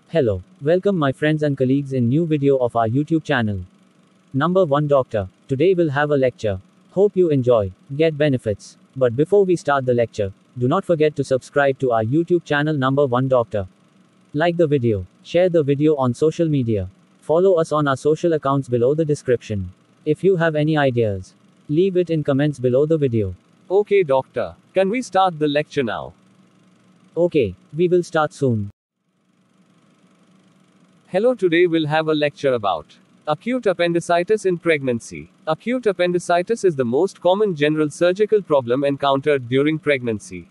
Hello, welcome my friends and colleagues in new video of our YouTube channel. Number 1 Doctor. Today we'll have a lecture. Hope you enjoy, get benefits. But before we start the lecture, do not forget to subscribe to our YouTube channel Number 1 Doctor. Like the video, share the video on social media. Follow us on our social accounts below the description. If you have any ideas, leave it in comments below the video. Okay doctor, can we start the lecture now? Okay, we will start soon. Hello, today we'll have a lecture about acute appendicitis in pregnancy. Acute appendicitis is the most common general surgical problem encountered during pregnancy.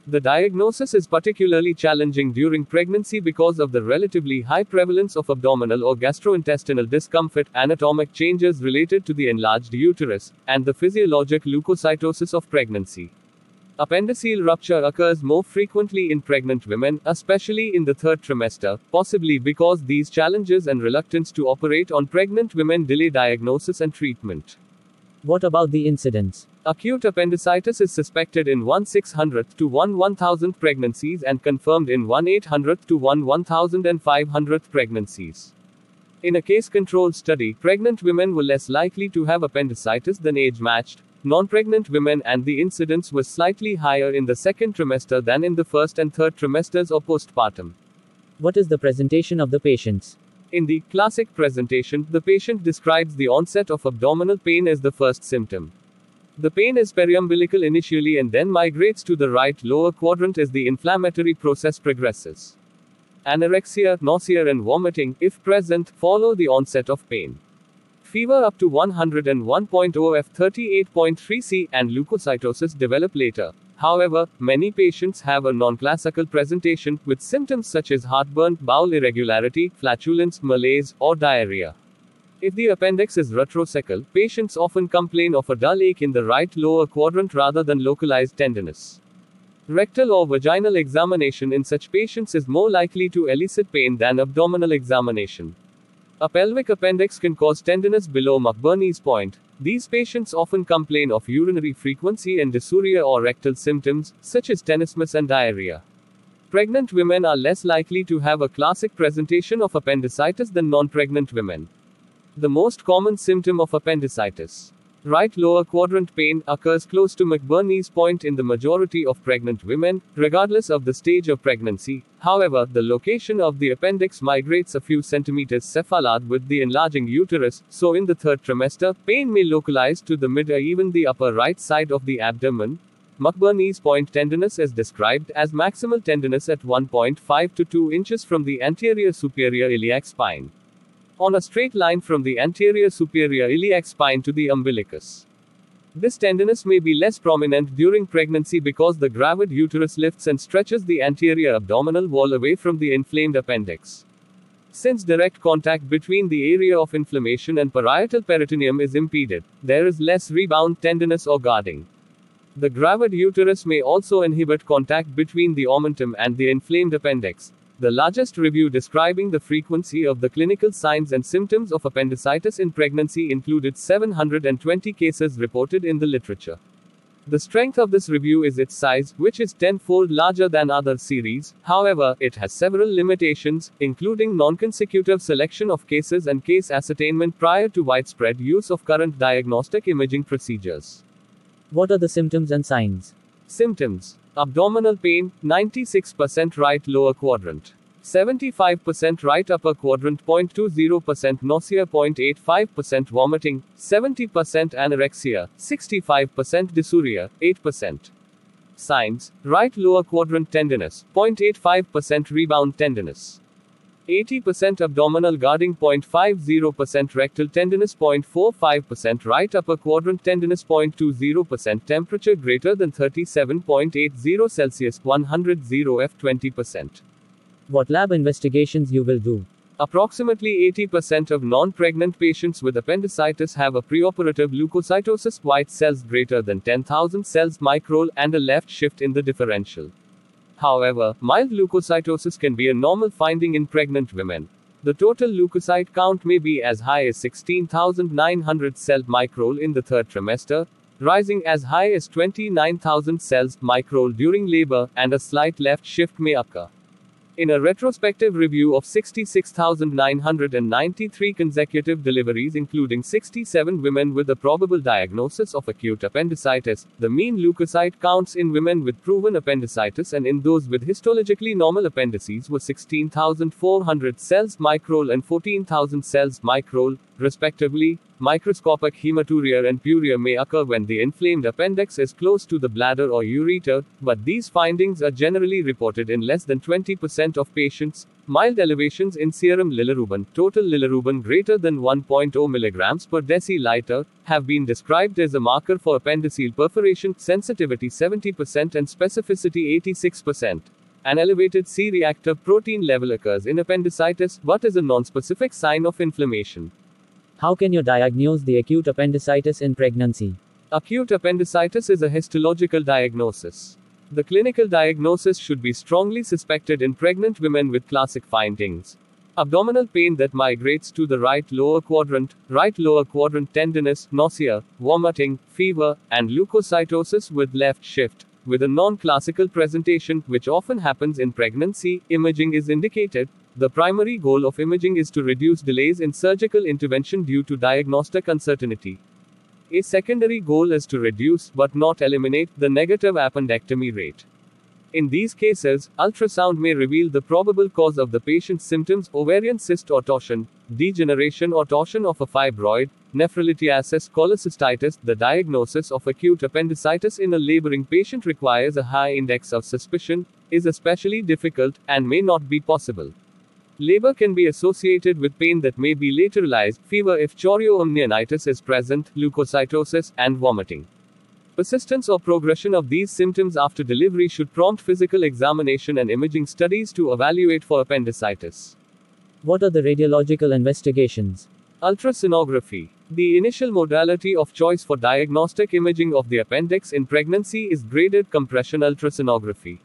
The diagnosis is particularly challenging during pregnancy because of the relatively high prevalence of abdominal or gastrointestinal discomfort, anatomic changes related to the enlarged uterus, and the physiologic leukocytosis of pregnancy. Appendiceal rupture occurs more frequently in pregnant women, especially in the third trimester, possibly because these challenges and reluctance to operate on pregnant women delay diagnosis and treatment. What about the incidence? Acute appendicitis is suspected in 1/600 to 1/1000 pregnancies and confirmed in 1/800 to 1/1500 pregnancies. In a case-controlled study, pregnant women were less likely to have appendicitis than age-matched non-pregnant women, and the incidence was slightly higher in the second trimester than in the first and third trimesters or postpartum. What is the presentation of the patients? In the classic presentation, the patient describes the onset of abdominal pain as the first symptom. The pain is periumbilical initially and then migrates to the right lower quadrant as the inflammatory process progresses. Anorexia, nausea and vomiting, if present, follow the onset of pain. Fever up to 101.0 F 38.3 C and leukocytosis develop later. However, many patients have a non-classical presentation, with symptoms such as heartburn, bowel irregularity, flatulence, malaise, or diarrhea. If the appendix is retrocecal, patients often complain of a dull ache in the right lower quadrant rather than localized tenderness. Rectal or vaginal examination in such patients is more likely to elicit pain than abdominal examination. A pelvic appendix can cause tenderness below McBurney's point. These patients often complain of urinary frequency and dysuria or rectal symptoms, such as tenesmus and diarrhea. Pregnant women are less likely to have a classic presentation of appendicitis than non-pregnant women. The most common symptom of appendicitis, right lower quadrant pain, occurs close to McBurney's point in the majority of pregnant women, regardless of the stage of pregnancy. However, the location of the appendix migrates a few centimeters cephalad with the enlarging uterus, so in the third trimester, pain may localize to the mid or even the upper right side of the abdomen. McBurney's point tenderness is described as maximal tenderness at 1.5 to 2 inches from the anterior superior iliac spine, on a straight line from the anterior superior iliac spine to the umbilicus. This tenderness may be less prominent during pregnancy because the gravid uterus lifts and stretches the anterior abdominal wall away from the inflamed appendix. Since direct contact between the area of inflammation and parietal peritoneum is impeded, there is less rebound tenderness or guarding. The gravid uterus may also inhibit contact between the omentum and the inflamed appendix. The largest review describing the frequency of the clinical signs and symptoms of appendicitis in pregnancy included 720 cases reported in the literature. The strength of this review is its size, which is 10-fold larger than other series. However, it has several limitations, including non-consecutive selection of cases and case ascertainment prior to widespread use of current diagnostic imaging procedures. What are the symptoms and signs? Symptoms: abdominal pain, 96% right lower quadrant, 75% right upper quadrant, 0.20% nausea, 0.85% vomiting, 70% anorexia, 65% dysuria, 8%. Signs: right lower quadrant tenderness, 0.85% rebound tenderness, 80% abdominal guarding, 0.50% rectal tenderness, 0.45% right upper quadrant tenderness, 0.20% temperature greater than 37.80 Celsius, 100 F 20%. What lab investigations you will do? Approximately 80% of non-pregnant patients with appendicitis have a preoperative leukocytosis, white cells greater than 10,000 cells microle, and a left shift in the differential. However, mild leukocytosis can be a normal finding in pregnant women. The total leukocyte count may be as high as 16,900 cells microle in the third trimester, rising as high as 29,000 cells microle during labor, and a slight left shift may occur. In a retrospective review of 66,993 consecutive deliveries, including 67 women with a probable diagnosis of acute appendicitis, the mean leukocyte counts in women with proven appendicitis and in those with histologically normal appendices were 16,400 cells microle and 14,000 cells microle, respectively. Microscopic hematuria and puria may occur when the inflamed appendix is close to the bladder or ureter, but these findings are generally reported in less than 20% of patients. Mild elevations in serum bilirubin, total bilirubin greater than 1.0 mg per deciliter, have been described as a marker for appendiceal perforation, sensitivity 70% and specificity 86%. An elevated C-reactive protein level occurs in appendicitis, but is a non-specific sign of inflammation. How can you diagnose the acute appendicitis in pregnancy? Acute appendicitis is a histological diagnosis. The clinical diagnosis should be strongly suspected in pregnant women with classic findings: abdominal pain that migrates to the right lower quadrant tenderness, nausea, vomiting, fever, and leukocytosis with left shift. With a non-classical presentation, which often happens in pregnancy, imaging is indicated. The primary goal of imaging is to reduce delays in surgical intervention due to diagnostic uncertainty. A secondary goal is to reduce, but not eliminate, the negative appendectomy rate. In these cases, ultrasound may reveal the probable cause of the patient's symptoms: ovarian cyst or torsion, degeneration or torsion of a fibroid, nephrolithiasis, cholecystitis. The diagnosis of acute appendicitis in a laboring patient requires a high index of suspicion, is especially difficult, and may not be possible. Labor can be associated with pain that may be lateralized, fever if chorioamnionitis is present, leukocytosis, and vomiting. Persistence or progression of these symptoms after delivery should prompt physical examination and imaging studies to evaluate for appendicitis. What are the radiological investigations? Ultrasonography. The initial modality of choice for diagnostic imaging of the appendix in pregnancy is graded compression ultrasonography.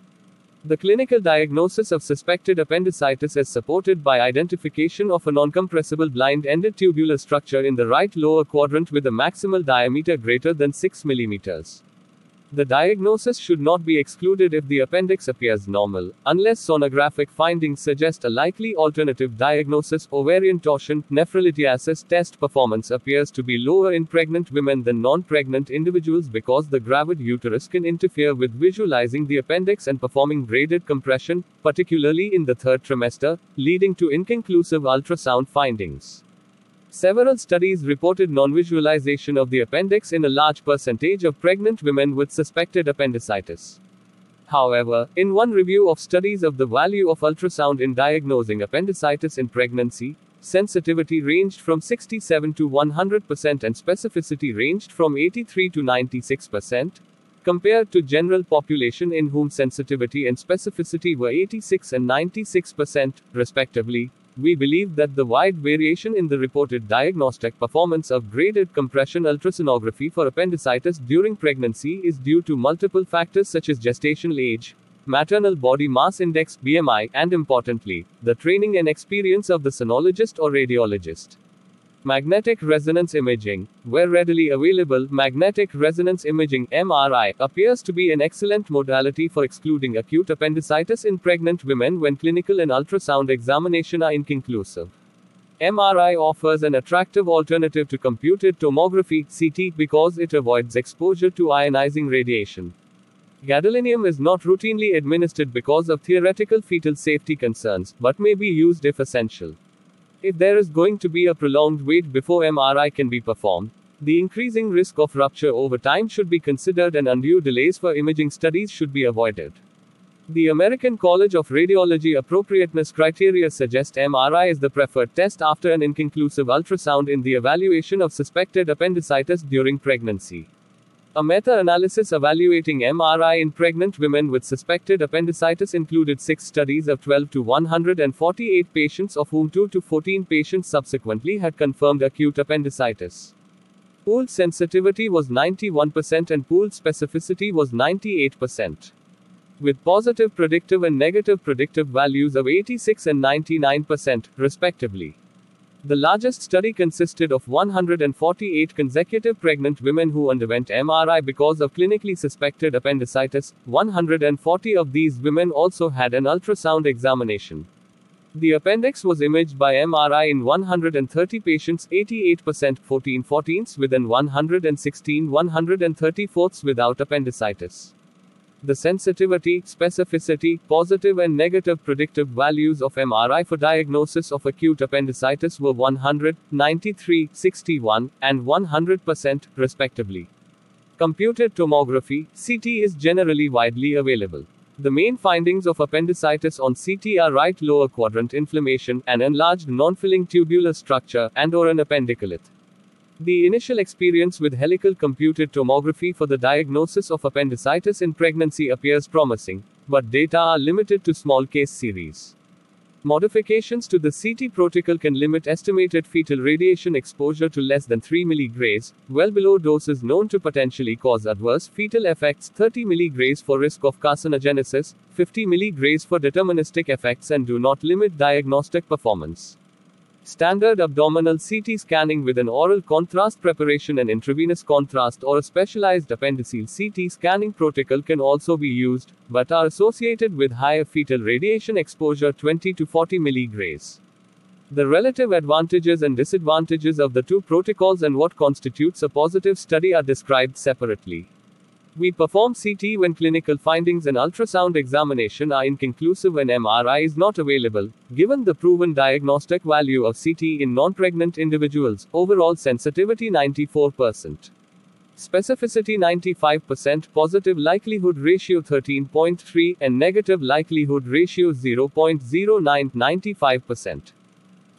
The clinical diagnosis of suspected appendicitis is supported by identification of a non-compressible blind-ended tubular structure in the right lower quadrant with a maximal diameter greater than 6 mm. The diagnosis should not be excluded if the appendix appears normal, unless sonographic findings suggest a likely alternative diagnosis. Ovarian torsion, nephrolithiasis test performance appears to be lower in pregnant women than non-pregnant individuals because the gravid uterus can interfere with visualizing the appendix and performing graded compression, particularly in the third trimester, leading to inconclusive ultrasound findings. Several studies reported non-visualization of the appendix in a large percentage of pregnant women with suspected appendicitis. However, in one review of studies of the value of ultrasound in diagnosing appendicitis in pregnancy, sensitivity ranged from 67 to 100% and specificity ranged from 83 to 96%, compared to general population in whom sensitivity and specificity were 86 and 96%, respectively. We believe that the wide variation in the reported diagnostic performance of graded compression ultrasonography for appendicitis during pregnancy is due to multiple factors such as gestational age, maternal body mass index (BMI), and importantly, the training and experience of the sonologist or radiologist. Magnetic resonance imaging. Where readily available, magnetic resonance imaging (MRI) appears to be an excellent modality for excluding acute appendicitis in pregnant women when clinical and ultrasound examination are inconclusive. MRI offers an attractive alternative to computed tomography (CT) because it avoids exposure to ionizing radiation. Gadolinium is not routinely administered because of theoretical fetal safety concerns, but may be used if essential. If there is going to be a prolonged wait before MRI can be performed, the increasing risk of rupture over time should be considered and undue delays for imaging studies should be avoided. The American College of Radiology appropriateness criteria suggest MRI is the preferred test after an inconclusive ultrasound in the evaluation of suspected appendicitis during pregnancy. A meta-analysis evaluating MRI in pregnant women with suspected appendicitis included 6 studies of 12 to 148 patients, of whom 2 to 14 patients subsequently had confirmed acute appendicitis. Pooled sensitivity was 91% and pooled specificity was 98%. With positive predictive and negative predictive values of 86 and 99%, respectively. The largest study consisted of 148 consecutive pregnant women who underwent MRI because of clinically suspected appendicitis. 140 of these women also had an ultrasound examination. The appendix was imaged by MRI in 130 patients, 88% 14/14 with and 116 134 without appendicitis. The sensitivity, specificity, positive and negative predictive values of MRI for diagnosis of acute appendicitis were 100, 93, 61, and 100%, respectively. Computed tomography, CT, is generally widely available. The main findings of appendicitis on CT are right lower quadrant inflammation, an enlarged non-filling tubular structure, and/or an appendicolith. The initial experience with helical computed tomography for the diagnosis of appendicitis in pregnancy appears promising, but data are limited to small case series. Modifications to the CT protocol can limit estimated fetal radiation exposure to less than 3 mg, well below doses known to potentially cause adverse fetal effects, 30 mg for risk of carcinogenesis, 50 mg for deterministic effects, and do not limit diagnostic performance. Standard abdominal CT scanning with an oral contrast preparation and intravenous contrast or a specialized appendiceal CT scanning protocol can also be used, but are associated with higher fetal radiation exposure 20 to 40 mg. The relative advantages and disadvantages of the two protocols and what constitutes a positive study are described separately. We perform CT when clinical findings and ultrasound examination are inconclusive and MRI is not available. Given the proven diagnostic value of CT in non-pregnant individuals, overall sensitivity 94%. Specificity 95%, positive likelihood ratio 13.3, and negative likelihood ratio 0.09, 95%.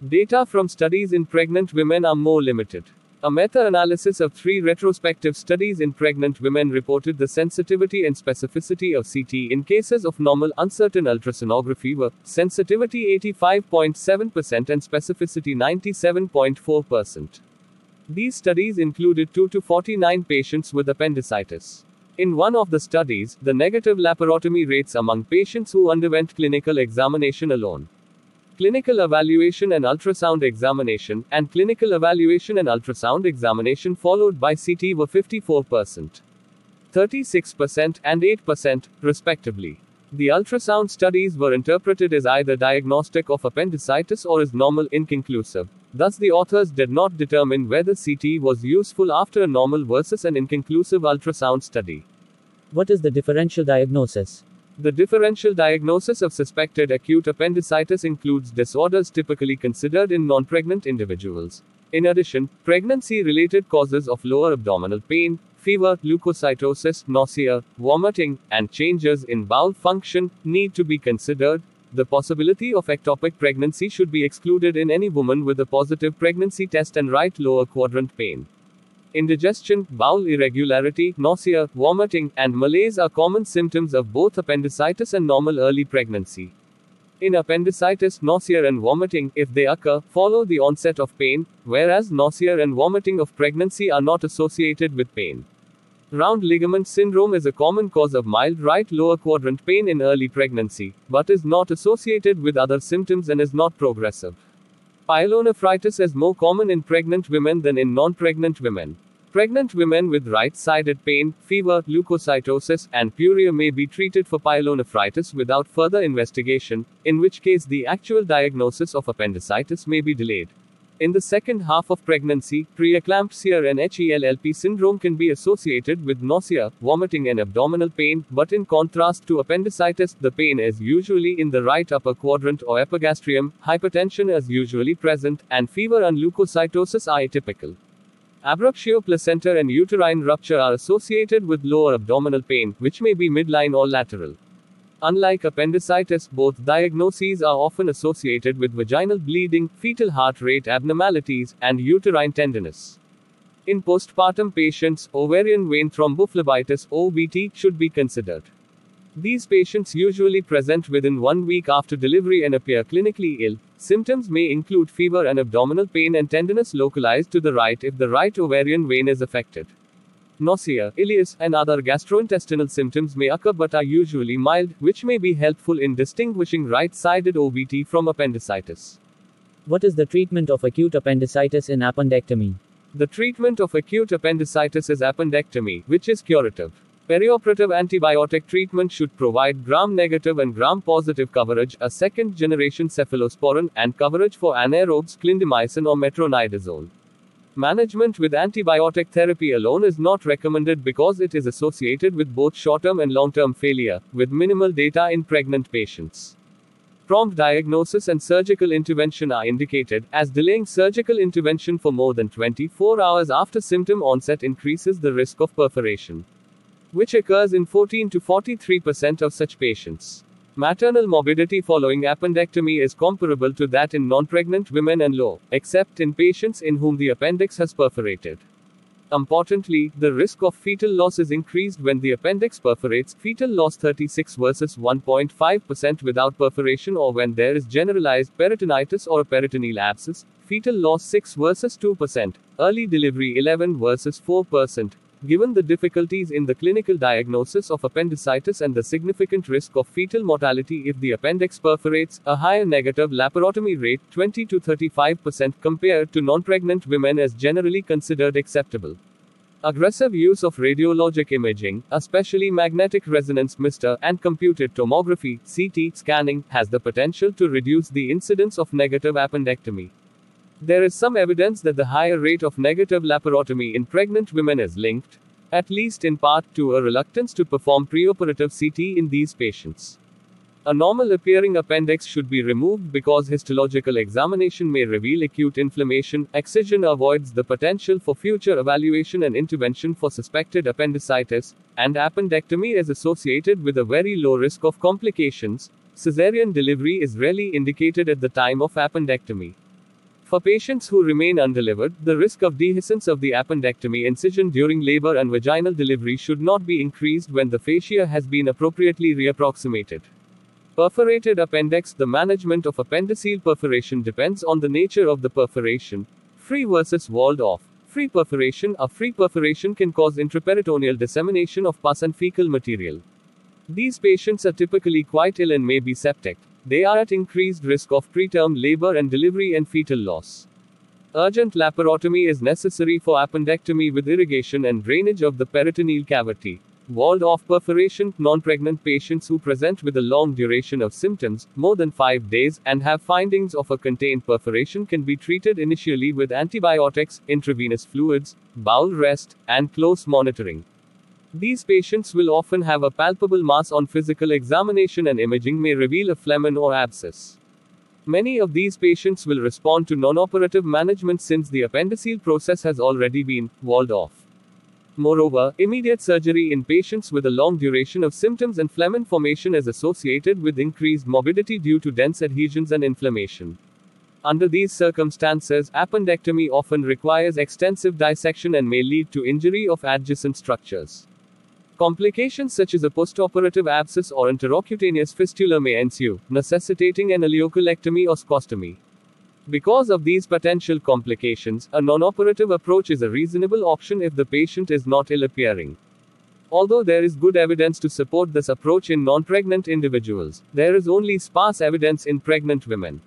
Data from studies in pregnant women are more limited. A meta-analysis of 3 retrospective studies in pregnant women reported the sensitivity and specificity of CT in cases of normal uncertain ultrasonography were sensitivity 85.7% and specificity 97.4%. These studies included 2 to 49 patients with appendicitis. In one of the studies, the negative laparotomy rates among patients who underwent clinical examination alone, clinical evaluation and ultrasound examination, and clinical evaluation and ultrasound examination followed by CT were 54%, 36%, and 8%, respectively. The ultrasound studies were interpreted as either diagnostic of appendicitis or as normal inconclusive. Thus, the authors did not determine whether CT was useful after a normal versus an inconclusive ultrasound study. What is the differential diagnosis? The differential diagnosis of suspected acute appendicitis includes disorders typically considered in non-pregnant individuals. In addition, pregnancy-related causes of lower abdominal pain, fever, leukocytosis, nausea, vomiting, and changes in bowel function need to be considered. The possibility of ectopic pregnancy should be excluded in any woman with a positive pregnancy test and right lower quadrant pain. Indigestion, bowel irregularity, nausea, vomiting, and malaise are common symptoms of both appendicitis and normal early pregnancy. In appendicitis, nausea and vomiting, if they occur, follow the onset of pain, whereas nausea and vomiting of pregnancy are not associated with pain. Round ligament syndrome is a common cause of mild right lower quadrant pain in early pregnancy, but is not associated with other symptoms and is not progressive. Pyelonephritis is more common in pregnant women than in non-pregnant women. Pregnant women with right-sided pain, fever, leukocytosis, and pyorrhea may be treated for pyelonephritis without further investigation, in which case the actual diagnosis of appendicitis may be delayed. In the second half of pregnancy, preeclampsia and HELLP syndrome can be associated with nausea, vomiting, and abdominal pain, but in contrast to appendicitis, the pain is usually in the right upper quadrant or epigastrium, hypertension is usually present, and fever and leukocytosis are atypical. Abruptio placenta and uterine rupture are associated with lower abdominal pain, which may be midline or lateral. Unlike appendicitis, both diagnoses are often associated with vaginal bleeding, fetal heart rate abnormalities, and uterine tenderness. In postpartum patients, ovarian vein thrombophlebitis (OVT) should be considered. These patients usually present within 1 week after delivery and appear clinically ill. Symptoms may include fever and abdominal pain and tenderness localized to the right if the right ovarian vein is affected. Nausea, ileus, and other gastrointestinal symptoms may occur but are usually mild, which may be helpful in distinguishing right-sided OVT from appendicitis. What is the treatment of acute appendicitis in appendectomy? The treatment of acute appendicitis is appendectomy, which is curative. Perioperative antibiotic treatment should provide gram-negative and gram-positive coverage, a second-generation cephalosporin, and coverage for anaerobes, clindamycin or metronidazole. Management with antibiotic therapy alone is not recommended because it is associated with both short-term and long-term failure, with minimal data in pregnant patients. Prompt diagnosis and surgical intervention are indicated, as delaying surgical intervention for more than 24 hours after symptom onset increases the risk of perforation, which occurs in 14 to 43% of such patients. Maternal morbidity following appendectomy is comparable to that in non-pregnant women and low, except in patients in whom the appendix has perforated. Importantly, the risk of fetal loss is increased when the appendix perforates, fetal loss 36 versus 1.5% without perforation, or when there is generalized peritonitis or a peritoneal abscess, fetal loss 6 versus 2%, early delivery 11 versus 4%. Given the difficulties in the clinical diagnosis of appendicitis and the significant risk of fetal mortality if the appendix perforates, a higher negative laparotomy rate, 20 to 35% compared to non-pregnant women, is generally considered acceptable. Aggressive use of radiologic imaging, especially magnetic resonance (MR) and computed tomography (CT) scanning, has the potential to reduce the incidence of negative appendectomy. There is some evidence that the higher rate of negative laparotomy in pregnant women is linked, at least in part, to a reluctance to perform preoperative CT in these patients. A normal appearing appendix should be removed because histological examination may reveal acute inflammation. Excision avoids the potential for future evaluation and intervention for suspected appendicitis, and appendectomy is associated with a very low risk of complications. Caesarean delivery is rarely indicated at the time of appendectomy. For patients who remain undelivered, the risk of dehiscence of the appendectomy incision during labor and vaginal delivery should not be increased when the fascia has been appropriately reapproximated. Perforated appendix. The management of appendiceal perforation depends on the nature of the perforation, free versus walled off. Free perforation. A free perforation can cause intraperitoneal dissemination of pus and fecal material. These patients are typically quite ill and may be septic. They are at increased risk of preterm labor and delivery and fetal loss. Urgent laparotomy is necessary for appendectomy with irrigation and drainage of the peritoneal cavity. Walled-off perforation. Non-pregnant patients who present with a long duration of symptoms, more than 5 days, and have findings of a contained perforation can be treated initially with antibiotics, intravenous fluids, bowel rest, and close monitoring. These patients will often have a palpable mass on physical examination, and imaging may reveal a phlegm or abscess. Many of these patients will respond to non-operative management since the appendiceal process has already been walled off. Moreover, immediate surgery in patients with a long duration of symptoms and phlegm formation is associated with increased morbidity due to dense adhesions and inflammation. Under these circumstances, appendectomy often requires extensive dissection and may lead to injury of adjacent structures. Complications such as a postoperative abscess or intercutaneous fistula may ensue, necessitating an ileocolectomy or scostomy. Because of these potential complications, a non-operative approach is a reasonable option if the patient is not ill-appearing. Although there is good evidence to support this approach in non-pregnant individuals, there is only sparse evidence in pregnant women.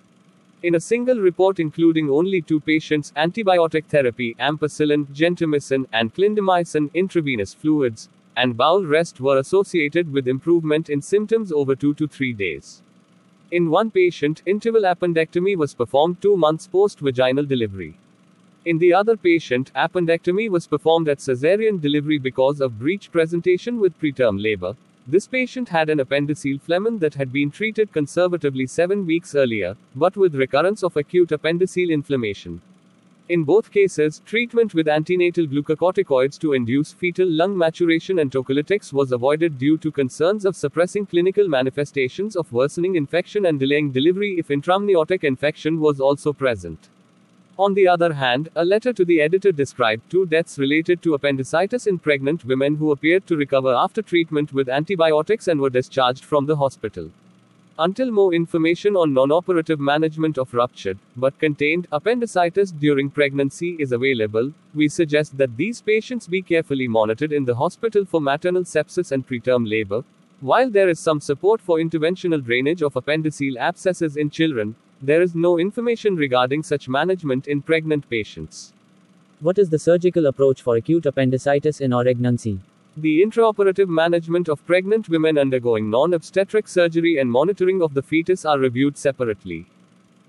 In a single report including only 2 patients, antibiotic therapy, ampicillin, gentamicin, and clindamycin, intravenous fluids, and bowel rest were associated with improvement in symptoms over 2 to 3 days. In one patient, interval appendectomy was performed 2 months post-vaginal delivery. In the other patient, appendectomy was performed at caesarean delivery because of breech presentation with preterm labor. This patient had an appendiceal phlegm that had been treated conservatively 7 weeks earlier, but with recurrence of acute appendiceal inflammation. In both cases, treatment with antenatal glucocorticoids to induce fetal lung maturation and tocolytics was avoided due to concerns of suppressing clinical manifestations of worsening infection and delaying delivery if intramniotic infection was also present. On the other hand, a letter to the editor described 2 deaths related to appendicitis in pregnant women who appeared to recover after treatment with antibiotics and were discharged from the hospital. Until more information on non-operative management of ruptured, but contained, appendicitis during pregnancy is available, we suggest that these patients be carefully monitored in the hospital for maternal sepsis and preterm labor. While there is some support for interventional drainage of appendiceal abscesses in children, There is no information regarding such management in pregnant patients. What is the surgical approach for acute appendicitis in pregnancy? The intraoperative management of pregnant women undergoing non-obstetric surgery and monitoring of the fetus are reviewed separately.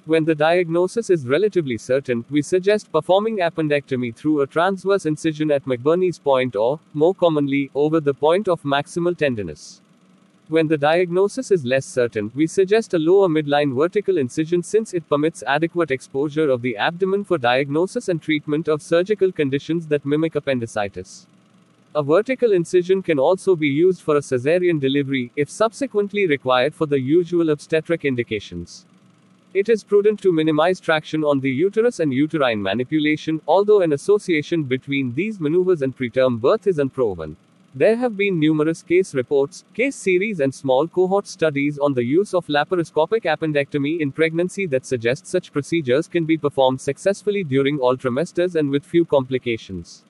When the diagnosis is relatively certain, we suggest performing appendectomy through a transverse incision at McBurney's point or, more commonly, over the point of maximal tenderness. When the diagnosis is less certain, we suggest a lower midline vertical incision since it permits adequate exposure of the abdomen for diagnosis and treatment of surgical conditions that mimic appendicitis. A vertical incision can also be used for a cesarean delivery, if subsequently required for the usual obstetric indications. It is prudent to minimize traction on the uterus and uterine manipulation, although an association between these maneuvers and preterm birth is unproven. There have been numerous case reports, case series and small cohort studies on the use of laparoscopic appendectomy in pregnancy that suggest such procedures can be performed successfully during all trimesters and with few complications.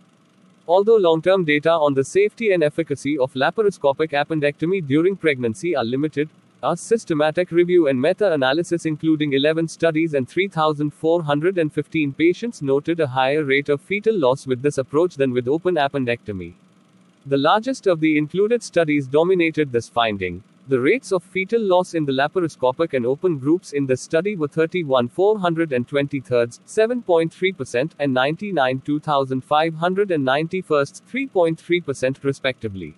Although long-term data on the safety and efficacy of laparoscopic appendectomy during pregnancy are limited, a systematic review and meta-analysis including 11 studies and 3,415 patients noted a higher rate of fetal loss with this approach than with open appendectomy. The largest of the included studies dominated this finding. The rates of fetal loss in the laparoscopic and open groups in the study were 31,420 thirds, 7.3%, and 99,2,590 firsts, 3.3% respectively.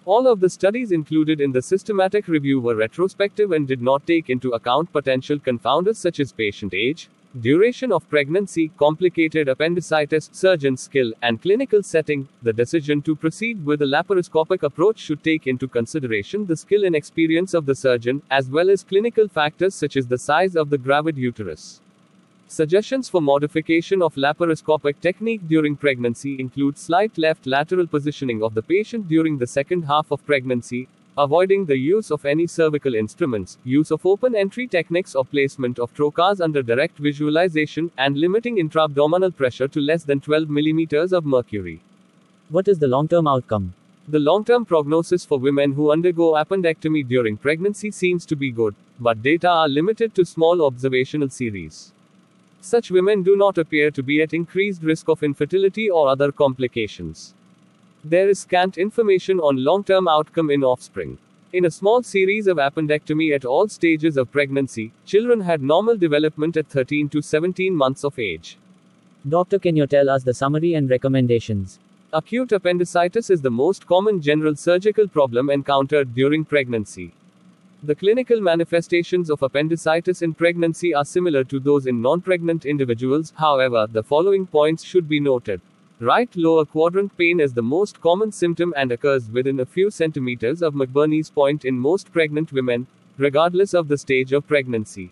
All of the studies included in the systematic review were retrospective and did not take into account potential confounders such as patient age, duration of pregnancy, complicated appendicitis, surgeon skill, and clinical setting. The decision to proceed with a laparoscopic approach should take into consideration the skill and experience of the surgeon, as well as clinical factors such as the size of the gravid uterus. Suggestions for modification of laparoscopic technique during pregnancy include slight left lateral positioning of the patient during the second half of pregnancy, avoiding the use of any cervical instruments, use of open entry techniques or placement of trocars under direct visualization, and limiting intra-abdominal pressure to less than 12 mm of mercury. What is the long-term outcome? The long-term prognosis for women who undergo appendectomy during pregnancy seems to be good, but data are limited to small observational series. Such women do not appear to be at increased risk of infertility or other complications. There is scant information on long-term outcome in offspring. In a small series of appendectomy at all stages of pregnancy, children had normal development at 13 to 17 months of age. Doctor, can you tell us the summary and recommendations? Acute appendicitis is the most common general surgical problem encountered during pregnancy. The clinical manifestations of appendicitis in pregnancy are similar to those in non-pregnant individuals. However, the following points should be noted. Right lower quadrant pain is the most common symptom and occurs within a few centimeters of McBurney's point in most pregnant women, regardless of the stage of pregnancy.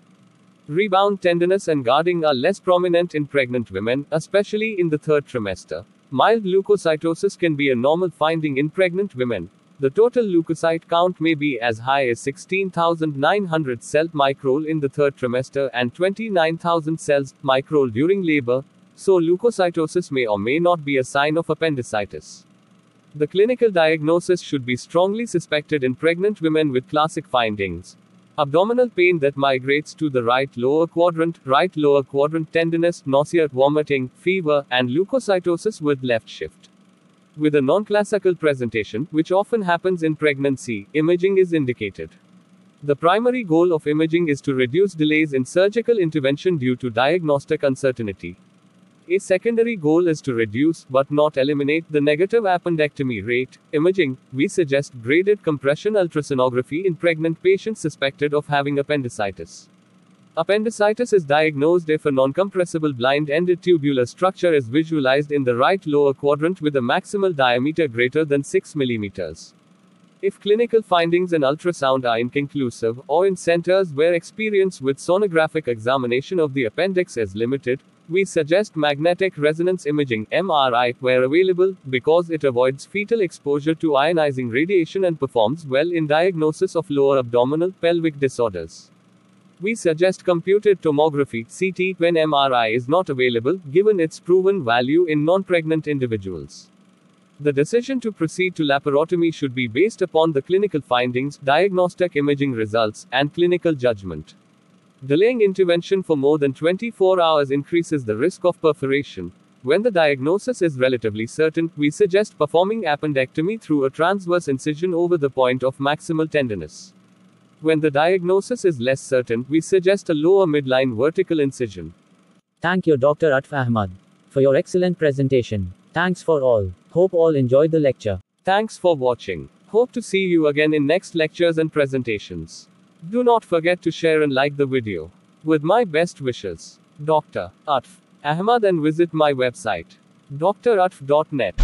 Rebound tenderness and guarding are less prominent in pregnant women, especially in the third trimester. Mild leukocytosis can be a normal finding in pregnant women. The total leukocyte count may be as high as 16,900 cells microle in the third trimester and 29,000 cells microle during labor, so leukocytosis may or may not be a sign of appendicitis. The clinical diagnosis should be strongly suspected in pregnant women with classic findings. Abdominal pain that migrates to the right lower quadrant tenderness, nausea, vomiting, fever, and leukocytosis with left shift. With a non-classical presentation, which often happens in pregnancy, imaging is indicated. The primary goal of imaging is to reduce delays in surgical intervention due to diagnostic uncertainty. A secondary goal is to reduce, but not eliminate, the negative appendectomy rate. Imaging, we suggest graded compression ultrasonography in pregnant patients suspected of having appendicitis. Appendicitis is diagnosed if a non-compressible blind-ended tubular structure is visualized in the right lower quadrant with a maximal diameter greater than 6 mm. If clinical findings in ultrasound are inconclusive, or in centers where experience with sonographic examination of the appendix is limited, we suggest magnetic resonance imaging (MRI) where available, because it avoids fetal exposure to ionizing radiation and performs well in diagnosis of lower abdominal pelvic disorders. We suggest computed tomography (CT) when MRI is not available, given its proven value in non-pregnant individuals. The decision to proceed to laparotomy should be based upon the clinical findings, diagnostic imaging results, and clinical judgment. Delaying intervention for more than 24 hours increases the risk of perforation. When the diagnosis is relatively certain, we suggest performing appendectomy through a transverse incision over the point of maximal tenderness. When the diagnosis is less certain, we suggest a lower midline vertical incision. Thank you, Dr. Atf Ahmad, for your excellent presentation. Thanks for all. Hope all enjoyed the lecture. Thanks for watching. Hope to see you again in next lectures and presentations. Do not forget to share and like the video. With my best wishes, Dr. Atf Ahmad, and visit my website, dratf.net.